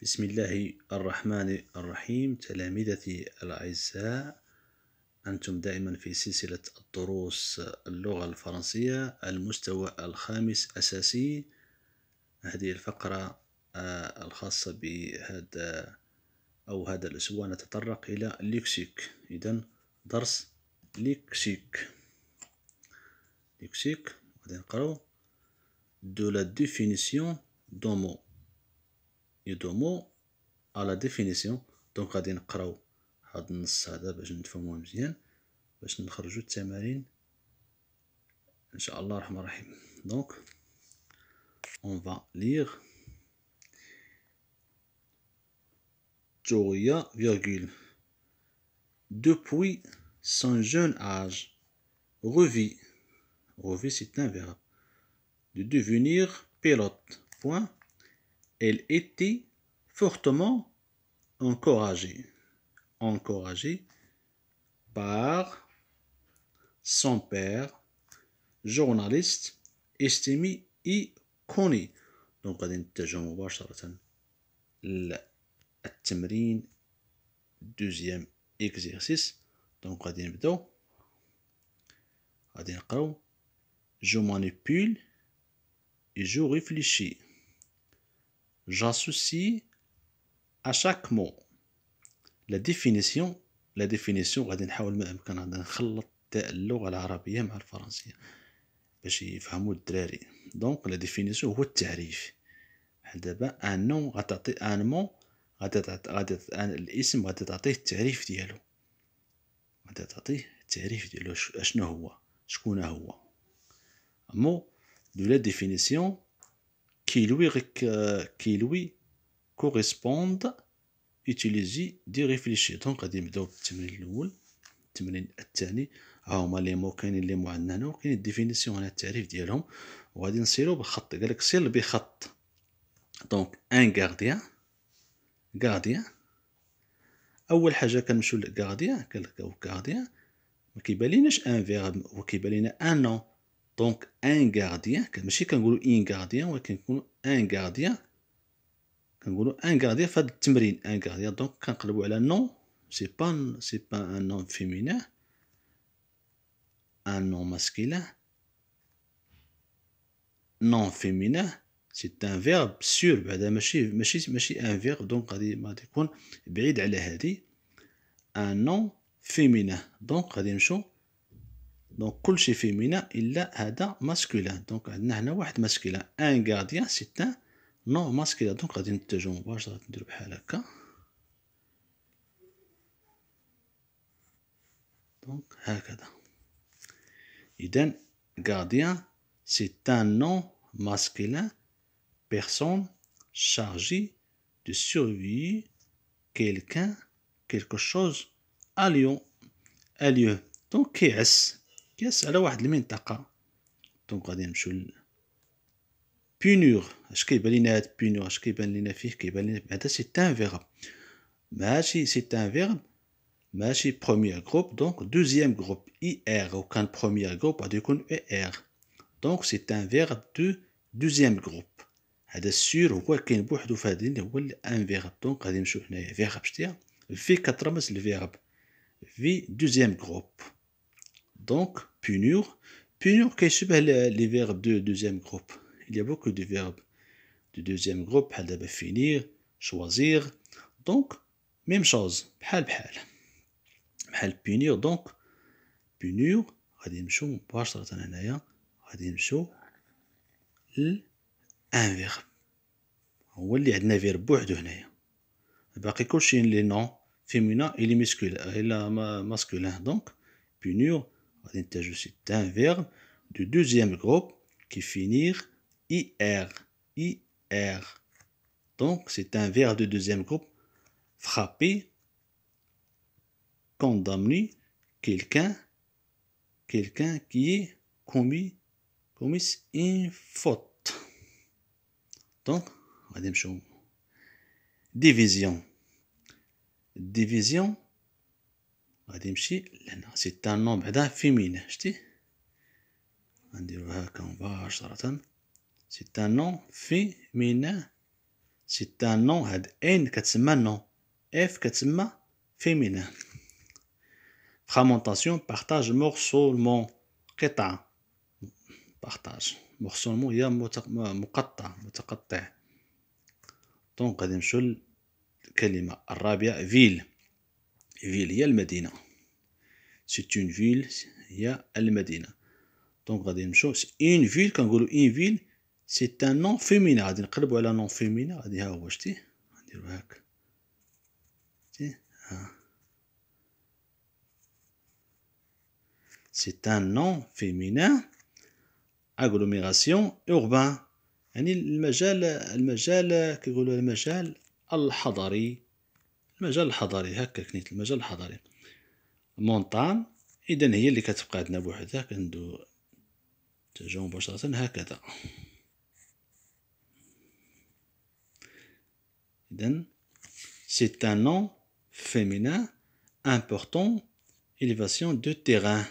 بسم الله الرحمن الرحيم. تلامذتي الأعزاء، أنتم دائما في سلسلة الدروس اللغة الفرنسية المستوى الخامس أساسي. هذه الفقرة الخاصة بهذا هذا الأسبوع نتطرق إلى ليكسيك. إذن درس ليكسيك غادي نقراو de la définition d'un mot à la définition. دونك غادي نقراو هاد النص هذا باش نفهموه مزيان، باش نخرجوا التمارين ان شاء الله الرحمن الرحيم. دونك on va lire Joria, virgule, depuis son jeune âge, revit c'est un verbe, de devenir pilote, point. Elle était fortement encouragée par son père, journaliste estimé et connu. Donc غادي نتجه مباشرة للتمرين دوزيام اكزيرسيس. دونك غادي نبداو، غادي نقراو je manipule et je réfléchis, j'associe à chaque mot. La définition غادي نحاول ما أمكن غادي نخلط اللغة العربية مع الفرنسية باش يفهموا الدراري. دونك لا ديفينيسيون هو التعريف. بحال دابا ان نون غتعطي ان مون، غادي الاسم غادي تعطيه التعريف ديالو، اشنو هو، شكون هو. مو دو لا ديفينيسيون qui lui correspondent utiliser دي réfléchir. دونك غادي نبداو بالتمرين الاول. التمرين الثاني ها هما لي مو، كاينين لي مو عندنا هنا وكاين الديفينيسيون هنا التعريف ديالهم، وغادي نسيرو بالخط. قالك سير بخط. دونك ان غارديان اول حاجه كنمشيو للغارديان. قالك غارديان ما كيبان ليناش ان فيرب، وكيبان لينا ان نون. دونك ان غارديان ماشي كنقولوا ان غارديان، ولكن كنقولوا ان غارديان، كنقولوا ان غارديان في هذا التمرين. ان غارديان دونك كنقلبوا على نون، سي با ان نون فيمينين، ان نون ماسكيلين، نون فيمينين سي ان فيرب سور. بعدا ماشي ان فيرب، دونك غادي يكون بعيد على هذه. ان نون فيمينين دونك غادي نمشيو، دونك كلشي فيمينين الا هذا ماسكولين. دونك عندنا هنا واحد ماسكولين، ان غارديان سي ان نون ماسكولين. دونك غادي نتجهو مباشرة نديرو بحال هكا. دونك هكذا. إذن gardien c'est un nom masculin, personne chargée de surveiller quelqu'un, quelque chose à lieu. دونك كيعس على واحد المنطقة. دونك غادي نمشيو punir. اش كيبان لينا هاد punir؟ اش كيبان لينا فيه؟ كيبان لينا هذا سي ان فيرب، ماشي سي ان فيرب ماشي بروميير جروب. دونك دوزيام جروب اي ار، وكان بروميير جروب غادي يكون اي ار. دونك سي ان فيرب دو دوزيام جروب. هذا السور هو كاين بوحدو في هذه اللي هو ان فيرب. دونك غادي نمشيو هنايا فيرب شتيها في كترمز الفيرب في دوزيام جروب. دونك punir كيشبه لي فيرب دو دوزيام جروب. il y a beaucoup de verbes de deuxième groupe بحال دابا finir, choisir. دونك ميم شوز بحال punir. دونك punir غادي نمشيو مباشرة هنايا، غادي نمشيو ل ان فيرب هو اللي عندنا فيرب بوحدو هنايا. باقي كلشي لي نون فيمينا إلي إلا ماسكولين. دونك punir غادي نتاجو سي ان فيرب دو دوزيام جروب كي finir IR. Donc c'est un verbe de deuxième groupe. Frapper, condamner quelqu'un qui est commis une faute. Donc غادي نمشيو division غادي نمشي لهنا. سي ان نون بعدا فيمينين، شتي غنديرو هكا مباشرة. C'est un nom féminin سي ان نون، هاد ان كتسمى نون، اف كتسمى فيمينان. فرامونطاسيون بارطاج مورسولمون، قطعة، بارطاج مورسولمون هي مقطع، متقطع. دونك غادي نمشيو للكلمة الرابعة فيل. فيل هي المدينة، سي اون فيل هي المدينة. دونك غادي نمشيو اون فيل، كنقولو اون فيل سي ان نون فيمينان، غادي نقلبو على نون فيمينان، غادي ها هو شتي نديرو هاك شتي ها، سي ان نون فيمينان اغلوميراسيون اوربان، يعني المجال كيقولوا المجال الحضري، المجال الحضري هكا كنيت، المجال الحضري. مونطان اذا هي اللي كتبقى عندنا بوحدها، كندو نتجاوب مباشرة هكذا. إذن c'est un nom féminin important élévation de terrain.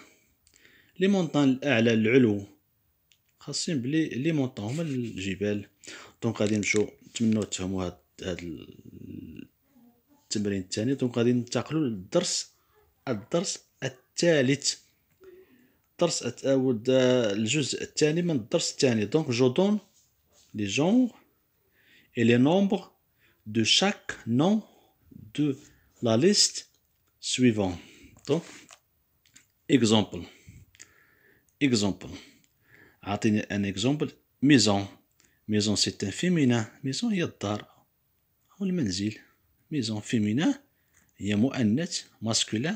لي مونطان الأعلى العلو خاصين بلي لي مونطان هما الجبال. دونك غادي نمشيو نتمنوا تفهموا هاد التمرين الثاني. دونك غادي ننتقلوا للدرس الثالث، الجزء الثاني من الدرس الثاني. دونك جو دون لي جونغ et les nombres de chaque nom de la liste suivante. Donc, exemple. أعطيني un exemple. Maison. Maison c'est un féminin. Maison هي الدار أو المنزل. Maison féminin هي مؤنث masculin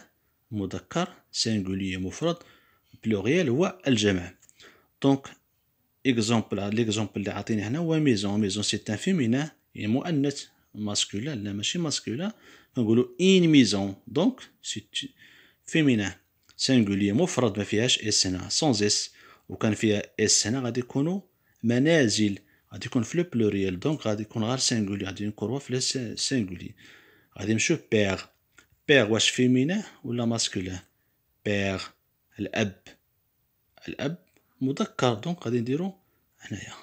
مذكر singulier مفرد pluriel هو الجمع. Donc l'exemple اللي عطيني هنا هو maison c'est un féminin هي مؤنث ماسكولين، لا ماشي ماسكولين، كنقولوا ان ميزون. دونك سي فيمينان سينغولير مفرد ما فيهاش اس هنا سونز اس، وكان فيها اس هنا غادي يكونوا منازل، غادي يكون في لو بلوريال. دونك غادي يكون غير سينغولي، غادي نكروها في سينغولي. غادي نمشيو بيغ. بيغ واش فيمينان ولا ماسكولين؟ بيغ الاب مذكر، دونك غادي نديرو هنايا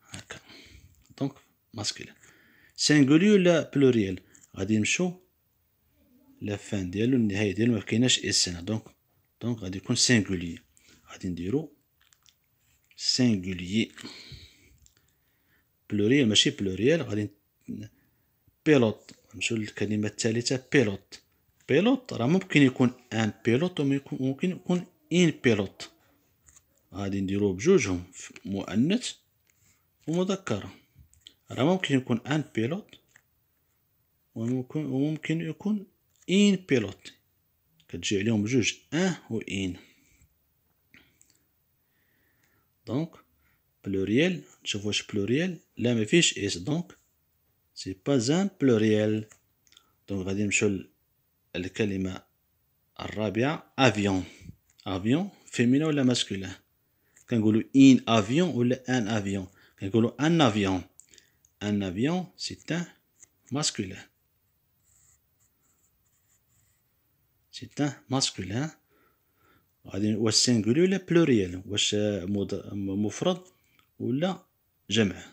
هكا. دونك ماسكولين. سينغولي ولا بلوريال؟ غادي نمشيو لا فان ديالو النهايه ديالو ما كايناش اس هنا، دونك غادي يكون سينغولي. غادي نديرو سينغولي. بلوريال ماشي بلوريال. غادي بيلوت. نمشيو للكلمه الثالثه بيلوت. بيلوت راه ممكن يكون ان بيلوت وممكن يكون ان بيلوت. غادي نديرو بجوجهم مؤنث ومذكر. راه ممكن يكون ان بيلوت وممكن يكون ان بيلوت، كتجي عليهم بجوج ان و ان. دونك بلوريال نشوف واش بلوريال، لا ما فيش اس، دونك سي با ان بلوريال. دونك غادي نمشيو للكلمه الرابعه افيون. افيون فيمينا ولا ماسكولين؟ كنقولوا ان افيون ولا ان افيون؟ كنقولوا ان افيون. ان افيون سي ان masculin. C'est un masculin. غادي واش سينغولي ولا بلوريال؟ واش مفرد ولا جمع؟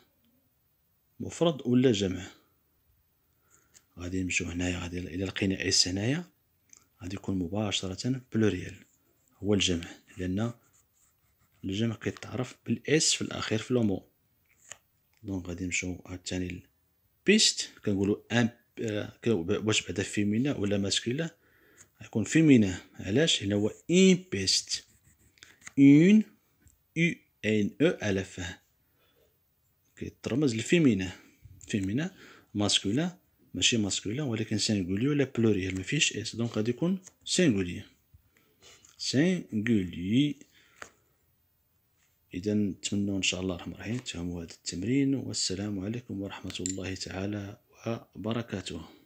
مفرد ولا جمع؟ غادي نمشيو هنايا، غادي الى لقينا اس هنايا غادي يكون مباشرة بلوريال هو الجمع، لأن الجمع كيتعرف بالاس في الأخير في لومو. دونك غادي نمشيو عاوتاني بيست. كنقولو ان واش بعدا فيمينا ولا ماسكولا؟ غيكون فيمينا. علاش؟ لأن هو ان بيست، اون او ان او على فاه كيترمز لفيمينا. فيمينا ماسكولا ماشي ماسكولا، ولكن سينغولي ولا بلوريال ما فيش اس، دونك غادي يكون سينغولي. اذا نتمنى ان شاء الله الرحمن الرحيم تفهموا هذا التمرين، والسلام عليكم ورحمة الله تعالى وبركاته.